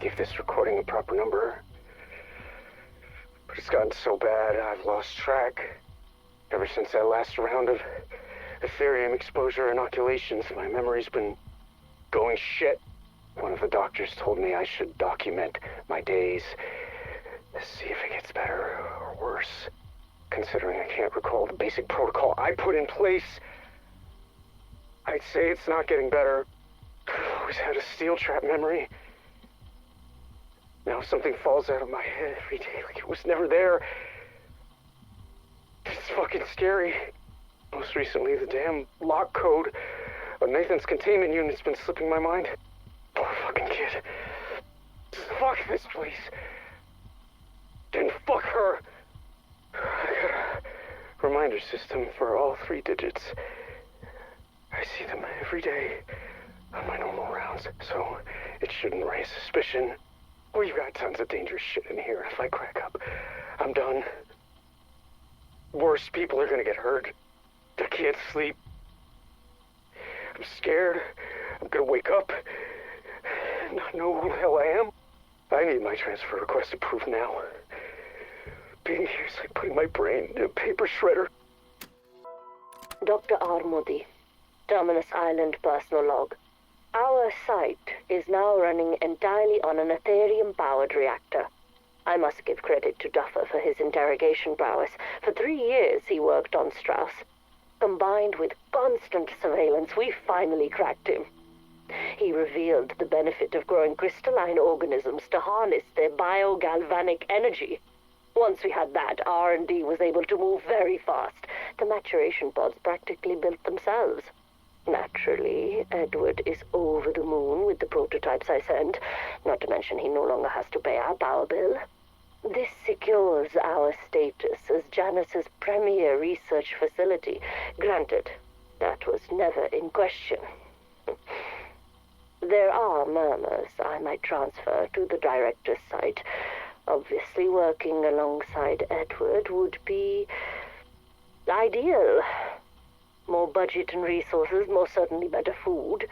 give this recording the proper number. But it's gotten so bad, I've lost track. Ever since that last round of Ethereum exposure inoculations, my memory's been going shit. One of the doctors told me I should document my days to see if it gets better or worse. Considering I can't recall the basic protocol I put in place, I'd say it's not getting better. I've always had a steel trap memory. Now something falls out of my head every day like it was never there. It's fucking scary. Most recently, the damn lock code of Nathan's containment unit's been slipping my mind. Poor fucking kid. Fuck this place. And fuck her. I got a reminder system for all 3 digits. I see them every day on my normal rounds, so it shouldn't raise suspicion. We've got tons of dangerous shit in here. If I crack up, I'm done. Worse people are gonna get hurt. I can't sleep. I'm scared. I'm gonna wake up and not know who the hell I am. I need my transfer request approved now. Being here is like putting my brain in a paper shredder. Dr. Armudi, Terminus Island personal log. Our site is now running entirely on an Ethereum-powered reactor. I must give credit to Duffer for his interrogation prowess. For 3 years he worked on Strauss. Combined with constant surveillance, we finally cracked him. He revealed the benefit of growing crystalline organisms to harness their biogalvanic energy. Once we had that, R&D was able to move very fast. The maturation pods practically built themselves. Naturally, Edward is over the moon with the prototypes I sent, not to mention he no longer has to pay our power bill. This secures our status as Janus's premier research facility. Granted, that was never in question. There are murmurs I might transfer to the director's site. Obviously, working alongside Edward would be ideal. More budget and resources, most certainly better food.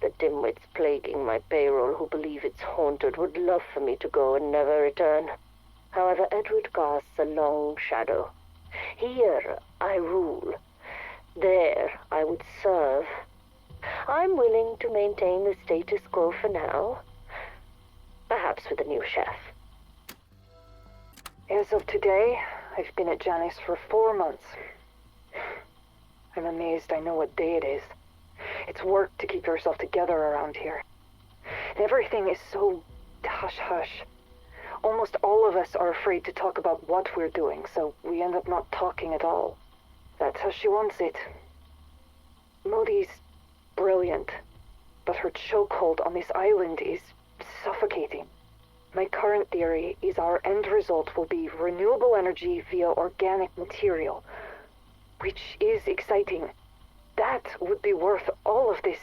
The dimwits plaguing my payroll who believe it's haunted would love for me to go and never return. However, Edward casts a long shadow. Here I rule. There I would serve. I'm willing to maintain the status quo for now. Perhaps with a new chef. As of today, I've been at Janus for 4 months. I'm amazed I know what day it is. It's work to keep yourself together around here. And everything is so hush-hush. Almost all of us are afraid to talk about what we're doing, so we end up not talking at all. That's how she wants it. Modi's brilliant, but her chokehold on this island is suffocating. My current theory is our end result will be renewable energy via organic material, which is exciting. That would be worth all of this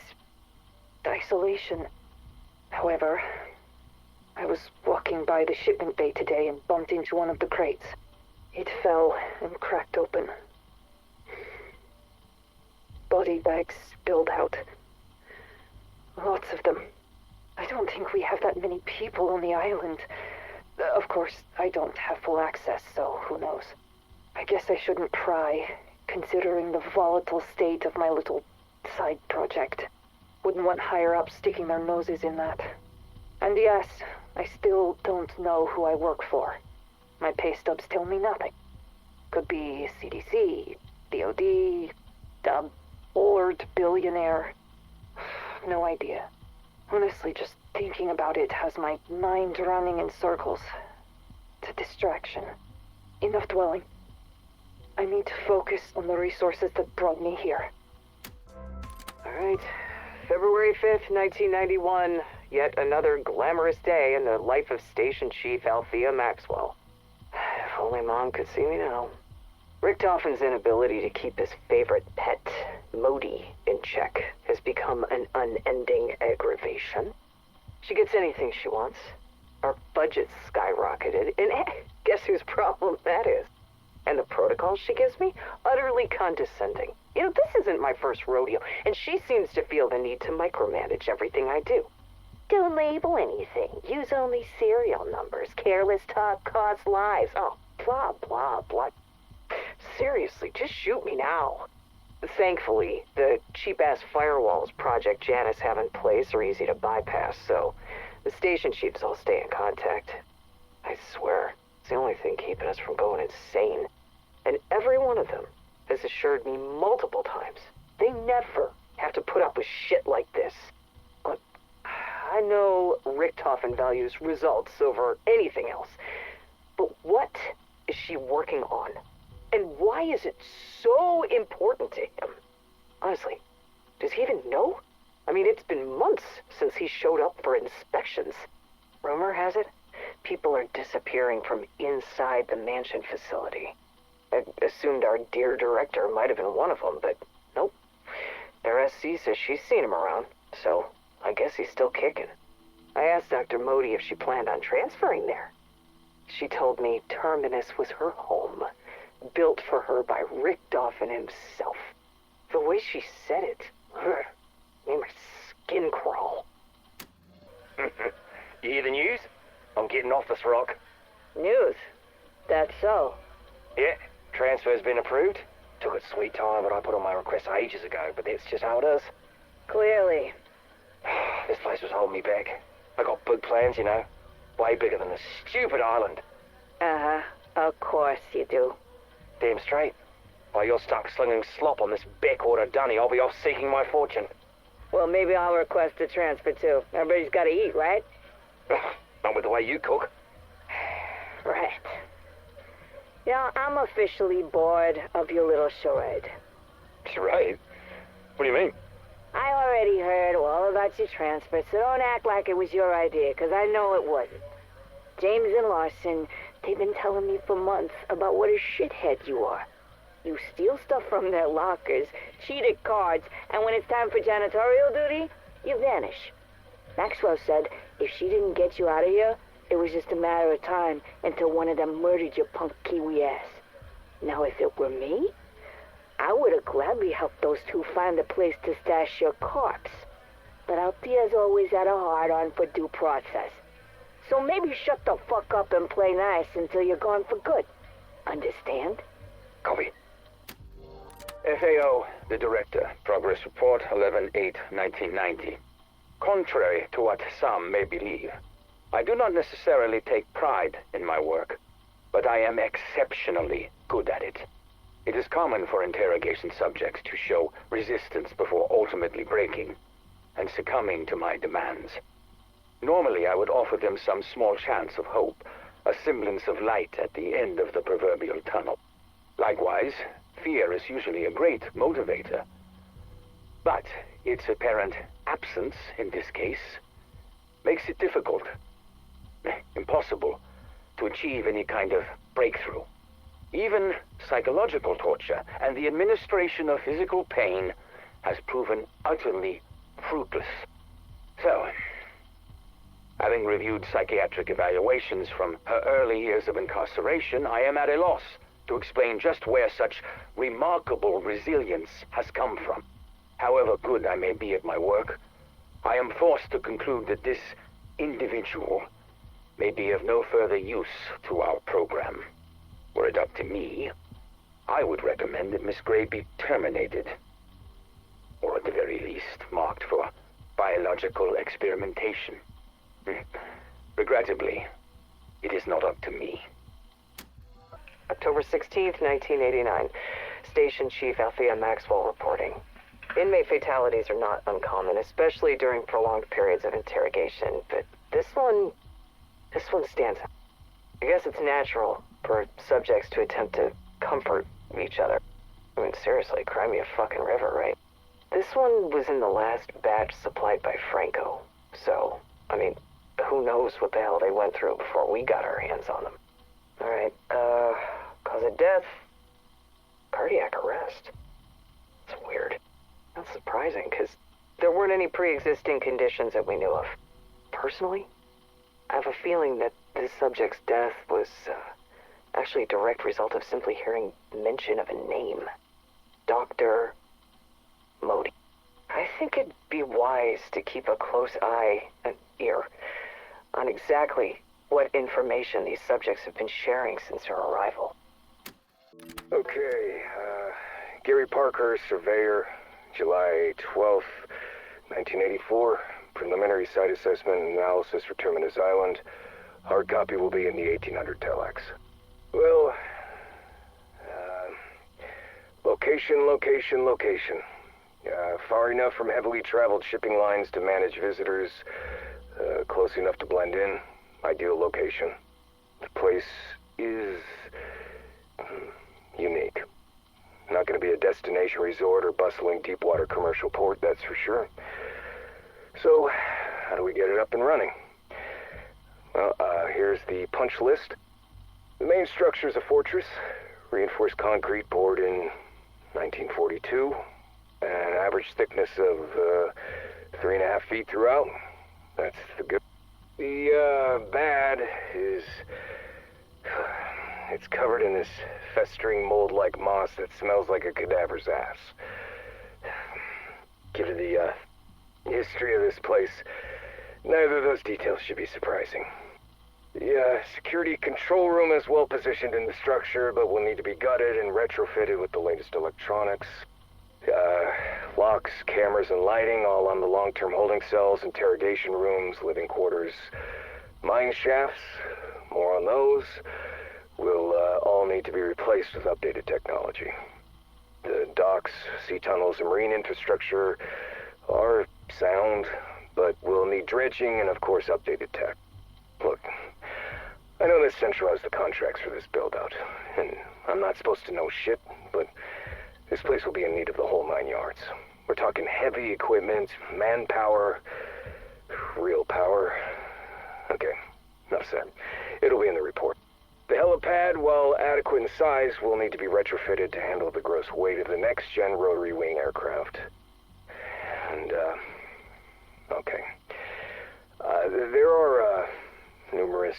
isolation. However, I was walking by the shipment bay today and bumped into one of the crates. It fell and cracked open. Body bags spilled out. Lots of them. I don't think we have that many people on the island. Of course, I don't have full access, so who knows. I guess I shouldn't pry, considering the volatile state of my little side project. Wouldn't want higher-ups sticking their noses in that. And yes, I still don't know who I work for. My pay stubs tell me nothing. Could be CDC, DOD, a bored billionaire. No idea. Honestly, just thinking about it has my mind running in circles. It's a distraction. Enough dwelling. I need to focus on the resources that brought me here. Alright, February 5th, 1991. Yet another glamorous day in the life of Station Chief Althea Maxwell. If only Mom could see me now. Richtofen's inability to keep his favorite pet, Modi, in check has become an unending aggravation. She gets anything she wants. Our budget's skyrocketed, and guess whose problem that is? And the protocols she gives me? Utterly condescending. You know, this isn't my first rodeo, and she seems to feel the need to micromanage everything I do. Don't label anything. Use only serial numbers. Careless talk costs lives. Oh, blah, blah, blah. Seriously, just shoot me now. Thankfully, the cheap-ass firewalls Project Janice have in place are easy to bypass, so the station chiefs all stay in contact. I swear, it's the only thing keeping us from going insane. And every one of them has assured me multiple times they never have to put up with shit like this. Look, I know Richtofen values results over anything else, but what is she working on? And why is it so important to him? Honestly, does he even know? I mean, it's been months since he showed up for inspections. Rumor has it, people are disappearing from inside the mansion facility. I assumed our dear director might have been one of them, but nope. Their SC says she's seen him around, so I guess he's still kicking. I asked Dr. Modi if she planned on transferring there. She told me Terminus was her home, built for her by Richtofen himself. The way she said it, made my skin crawl. You hear the news? I'm getting off this rock. News? That's so. Yeah, transfer's been approved. Took its sweet time, but I put on my request ages ago, but that's just how it is. Clearly. This place was holding me back. I got big plans, you know. Way bigger than this stupid island. Uh-huh. Of course you do. Damn straight. While you're stuck slinging slop on this backwater dunny, I'll be off seeking my fortune. Well, maybe I'll request a transfer too. Everybody's gotta eat, right? Not with the way you cook. Right. Yeah, I'm officially bored of your little charade. Charade? What do you mean? I already heard all about your transfer, so don't act like it was your idea, because I know it wasn't. James and Larson, they've been telling me for months about what a shithead you are. You steal stuff from their lockers, cheat at cards, and when it's time for janitorial duty, you vanish. Maxwell said if she didn't get you out of here, it was just a matter of time until one of them murdered your punk Kiwi ass. Now, if it were me, I would have gladly helped those two find a place to stash your corpse. But Althea's always had a hard-on for due process. So maybe shut the fuck up and play nice until you're gone for good. Understand? Copy. FAO, the Director. Progress Report 11/8/1990. Contrary to what some may believe, I do not necessarily take pride in my work, but I am exceptionally good at it. It is common for interrogation subjects to show resistance before ultimately breaking and succumbing to my demands. Normally, I would offer them some small chance of hope, a semblance of light at the end of the proverbial tunnel. Likewise, fear is usually a great motivator. But its apparent absence in this case makes it difficult, impossible, to achieve any kind of breakthrough. Even psychological torture and the administration of physical pain has proven utterly fruitless. So, having reviewed psychiatric evaluations from her early years of incarceration, I am at a loss to explain just where such remarkable resilience has come from. However good I may be at my work, I am forced to conclude that this individual may be of no further use to our program. Were it up to me, I would recommend that Miss Gray be terminated, or at the very least marked for biological experimentation. Regrettably, it is not up to me. October 16th, 1989. Station Chief Althea Maxwell reporting. Inmate fatalities are not uncommon, especially during prolonged periods of interrogation, but this one stands out. I guess it's natural for subjects to attempt to comfort each other. I mean, seriously, cry me a fucking river, right? This one was in the last batch supplied by Franco, so, I mean, who knows what the hell they went through before we got our hands on them. Alright, cause of death, cardiac arrest. It's weird. That's surprising, because there weren't any pre-existing conditions that we knew of. Personally, I have a feeling that this subject's death was actually a direct result of simply hearing mention of a name. Dr. Modi. I think it'd be wise to keep a close eye and ear on exactly what information these subjects have been sharing since their arrival. Okay, Gary Parker, surveyor, July 12th, 1984. Preliminary site assessment and analysis for Terminus Island. Hard copy will be in the 1800 telex. Well, location. Far enough from heavily traveled shipping lines to manage visitors. Close enough to blend in. Ideal location. The place is unique. Not going to be a destination resort or bustling deepwater commercial port, that's for sure. So, how do we get it up and running? Well, here's the punch list. The main structure is a fortress, reinforced concrete poured in 1942, an average thickness of 3.5 feet throughout. That's the good. The bad is it's covered in this festering mold-like moss that smells like a cadaver's ass. Given the history of this place, neither of those details should be surprising. The security control room is well positioned in the structure, but will need to be gutted and retrofitted with the latest electronics. Locks, cameras, and lighting all on the long-term holding cells, interrogation rooms, living quarters, mine shafts, more on those, will all need to be replaced with updated technology. The docks, sea tunnels, and marine infrastructure are sound, but will need dredging and, of course, updated tech. Look, I know that Central has the contracts for this build-out, and I'm not supposed to know shit, but this place will be in need of the whole 9 yards. We're talking heavy equipment, manpower, real power. Okay, enough said. It'll be in the report. The helipad, while adequate in size, will need to be retrofitted to handle the gross weight of the next-gen rotary wing aircraft. And, okay. There are, numerous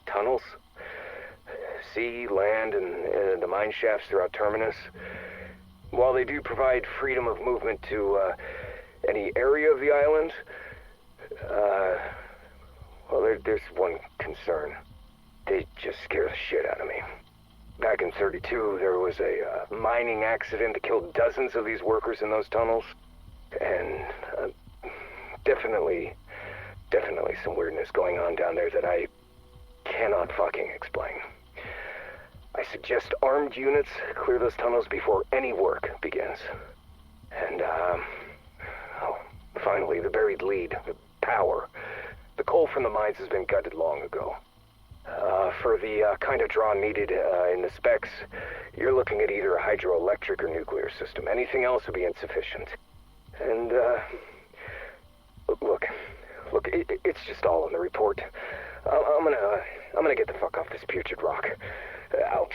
tunnels, sea, land, and the mine shafts throughout Terminus. While they do provide freedom of movement to any area of the island, well, there's one concern. They just scare the shit out of me. Back in '32, there was a mining accident that killed dozens of these workers in those tunnels. And definitely some weirdness going on down there that I cannot fucking explain. I suggest armed units clear those tunnels before any work begins. And, finally, the buried lead, the power. The coal from the mines has been gutted long ago. For the kind of draw needed in the specs, you're looking at either a hydroelectric or nuclear system. Anything else would be insufficient. And, look, it's just all in the report. I'm gonna get the fuck off this putrid rock. Out.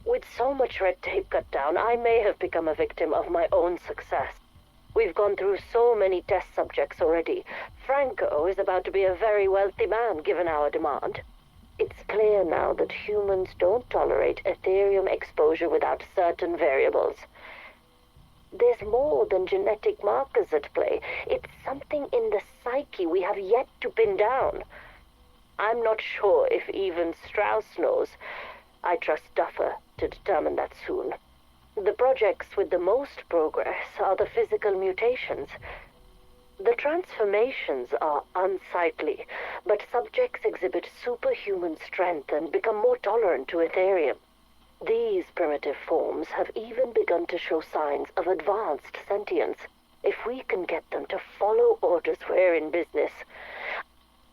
With so much red tape cut down, I may have become a victim of my own success. We've gone through so many test subjects already. Franco is about to be a very wealthy man, given our demand. It's clear now that humans don't tolerate Ethereum exposure without certain variables. There's more than genetic markers at play. It's something in the psyche we have yet to pin down. I'm not sure if even Strauss knows. I trust Duffer to determine that soon. The projects with the most progress are the physical mutations. The transformations are unsightly, but subjects exhibit superhuman strength and become more tolerant to Ethereum. These primitive forms have even begun to show signs of advanced sentience. If we can get them to follow orders, we're in business.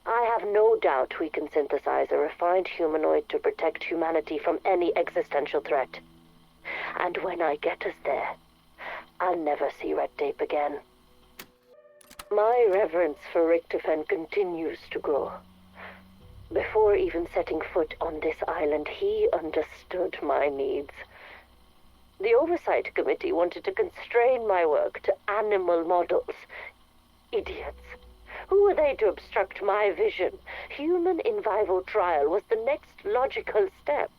I have no doubt we can synthesize a refined humanoid to protect humanity from any existential threat. And when I get us there, I'll never see red tape again. My reverence for Richtofen continues to grow. Before even setting foot on this island, he understood my needs. The Oversight Committee wanted to constrain my work to animal models. Idiots. Who were they to obstruct my vision? Human in vivo trial was the next logical step.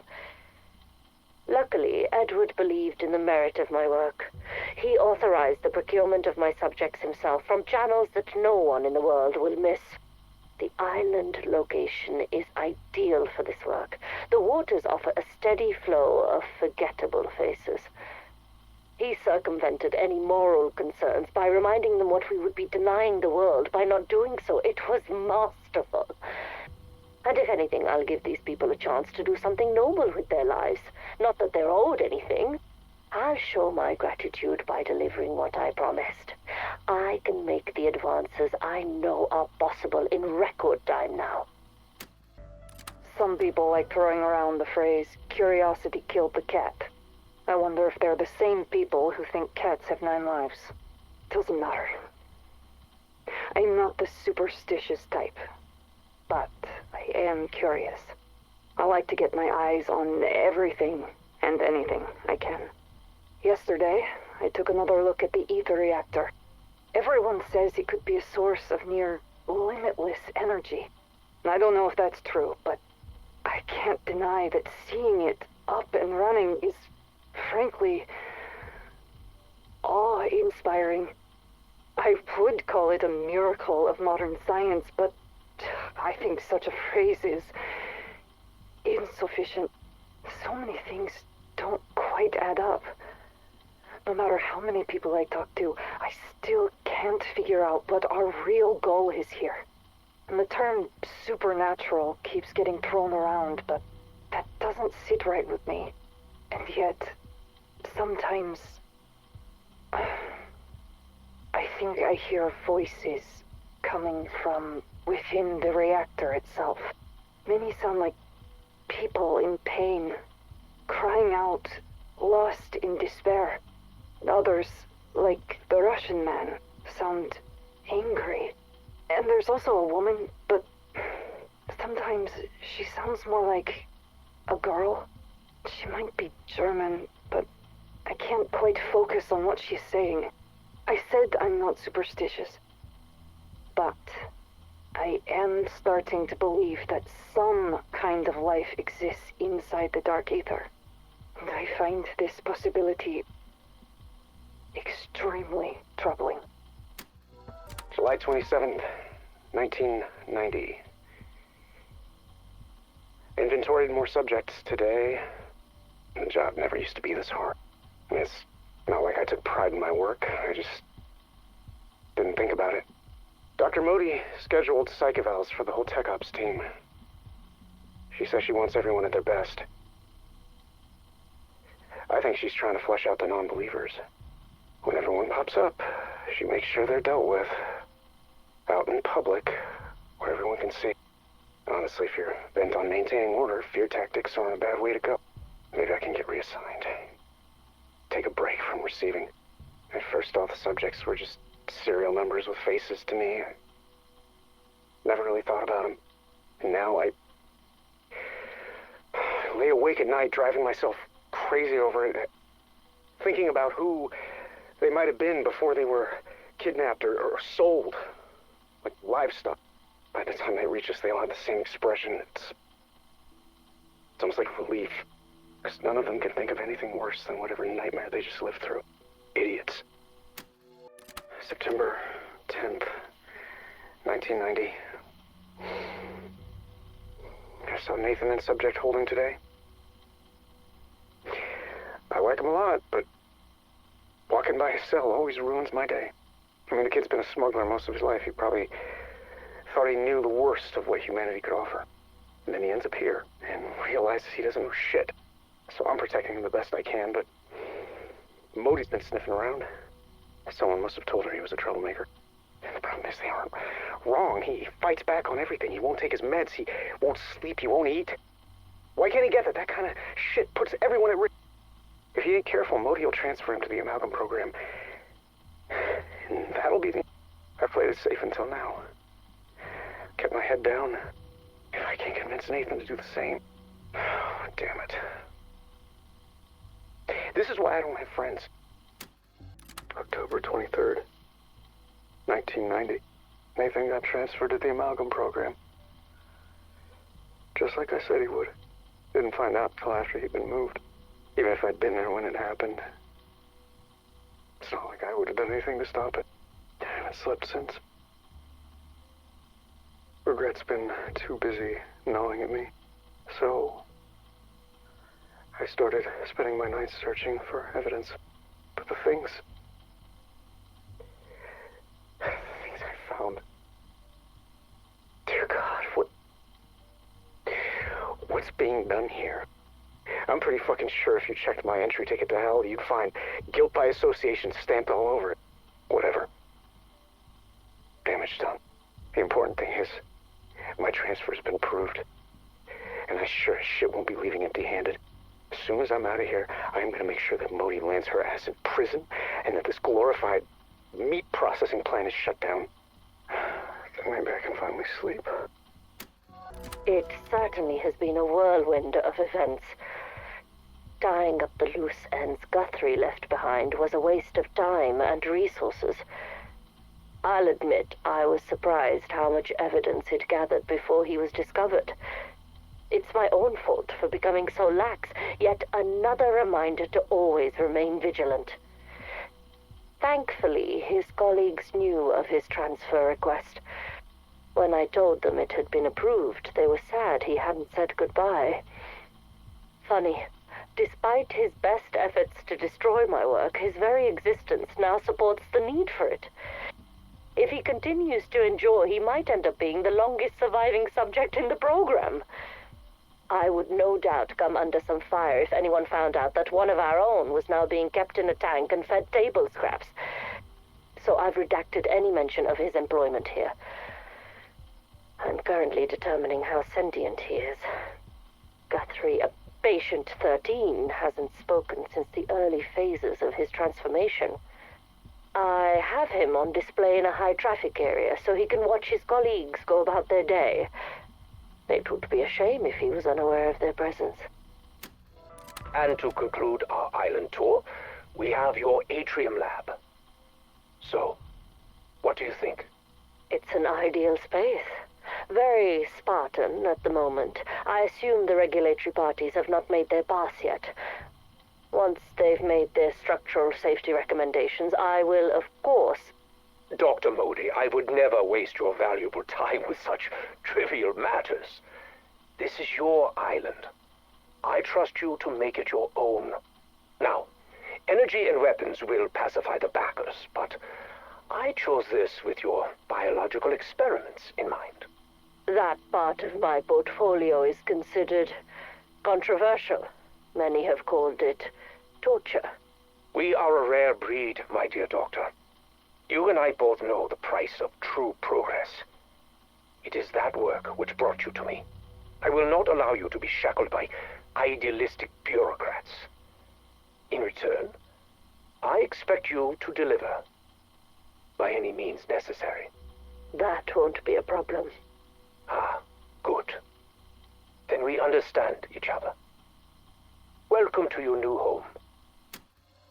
Luckily, Edward believed in the merit of my work. He authorized the procurement of my subjects himself from channels that no one in the world will miss. The island location is ideal for this work. The waters offer a steady flow of forgettable faces. He circumvented any moral concerns by reminding them what we would be denying the world by not doing so. It was masterful. And if anything, I'll give these people a chance to do something noble with their lives. Not that they're owed anything. I'll show my gratitude by delivering what I promised. I can make the advances I know are possible in record time now. Some people like throwing around the phrase, curiosity killed the cat. I wonder if they're the same people who think cats have 9 lives. Doesn't matter. I'm not the superstitious type, but I am curious. I like to get my eyes on everything and anything I can. Yesterday, I took another look at the ether reactor. Everyone says it could be a source of near limitless energy. And I don't know if that's true, but I can't deny that seeing it up and running is, frankly, awe-inspiring. I would call it a miracle of modern science, but I think such a phrase is insufficient. So many things don't quite add up. No matter how many people I talk to, I still can't figure out what our real goal is here. And the term supernatural keeps getting thrown around, but that doesn't sit right with me. And yet, sometimes I think I hear voices coming from within the reactor itself. Many sound like people in pain, crying out, lost in despair. Others, like the Russian man, sound angry. And there's also a woman, but sometimes she sounds more like a girl. She might be German, but I can't quite focus on what she's saying. I said I'm not superstitious, but I am starting to believe that some kind of life exists inside the dark ether. And I find this possibility extremely troubling. July 27th, 1990. Inventoried more subjects today. The job never used to be this hard. I mean, it's not like I took pride in my work. I just didn't think about it. Dr. Modi scheduled psych evals for the whole tech ops team. She says she wants everyone at their best. I think she's trying to flush out the non-believers. When everyone pops up, she makes sure they're dealt with. Out in public, where everyone can see. Honestly, if you're bent on maintaining order, fear tactics aren't a bad way to go. Maybe I can get reassigned. Take a break from receiving. At first, all the subjects were just serial numbers with faces to me. I never really thought about them. And now I lay awake at night driving myself crazy over it, thinking about who they might have been before they were kidnapped or sold, like livestock. By the time they reach us, they all have the same expression. It's almost like relief, because none of them can think of anything worse than whatever nightmare they just lived through. Idiots. September 10th, 1990. I saw Nathan and subject holding today. I like him a lot, but walking by his cell always ruins my day. I mean, the kid's been a smuggler most of his life. He probably thought he knew the worst of what humanity could offer. And then he ends up here and realizes he doesn't know shit. So I'm protecting him the best I can, but Modi's been sniffing around. Someone must have told her he was a troublemaker. And the problem is they aren't wrong. He fights back on everything. He won't take his meds. He won't sleep. He won't eat. Why can't he get that? That kind of shit puts everyone at risk. If he ain't careful, Modi will transfer him to the amalgam program. And that'll be the... I've played it safe until now. Kept my head down. If I can't convince Nathan to do the same... Oh, damn it. This is why I don't have friends. October 23rd, 1990. Nathan got transferred to the amalgam program. Just like I said he would. Didn't find out until after he'd been moved. Even if I'd been there when it happened. It's not like I would have done anything to stop it. I haven't slept since. Regret's been too busy gnawing at me. So I started spending my nights searching for evidence. But the things I found. Dear God, what's being done here? I'm pretty fucking sure if you checked my entry ticket to hell, you'd find guilt by association stamped all over it. Whatever. Damage done. The important thing is, my transfer's been approved. And I sure as shit won't be leaving empty-handed. As soon as I'm out of here, I'm gonna make sure that Modi lands her ass in prison, and that this glorified meat processing plant is shut down. Then maybe I can finally sleep. It certainly has been a whirlwind of events. Tying up the loose ends Guthrie left behind was a waste of time and resources. I'll admit I was surprised how much evidence he'd gathered before he was discovered. It's my own fault for becoming so lax, yet another reminder to always remain vigilant. Thankfully, his colleagues knew of his transfer request. When I told them it had been approved, they were sad he hadn't said goodbye. Funny, despite his best efforts to destroy my work, his very existence now supports the need for it. If he continues to endure, he might end up being the longest surviving subject in the program. I would no doubt come under some fire if anyone found out that one of our own was now being kept in a tank and fed table scraps. So I've redacted any mention of his employment here. I'm currently determining how sentient he is. Guthrie, a patient 13, hasn't spoken since the early phases of his transformation. I have him on display in a high-traffic area so he can watch his colleagues go about their day. It would be a shame if he was unaware of their presence. And to conclude our island tour, we have your atrium lab. So, what do you think? It's an ideal space. Very Spartan at the moment. I assume the regulatory parties have not made their pass yet. Once they've made their structural safety recommendations, I will, of course... Dr. Modi, I would never waste your valuable time with such trivial matters. This is your island. I trust you to make it your own. Now, energy and weapons will pacify the backers, but I chose this with your biological experiments in mind. That part of my portfolio is considered controversial. Many have called it torture. We are a rare breed, my dear doctor. You and I both know the price of true progress. It is that work which brought you to me. I will not allow you to be shackled by idealistic bureaucrats. In return, I expect you to deliver by any means necessary. That won't be a problem. Ah, good. Then we understand each other. Welcome to your new home.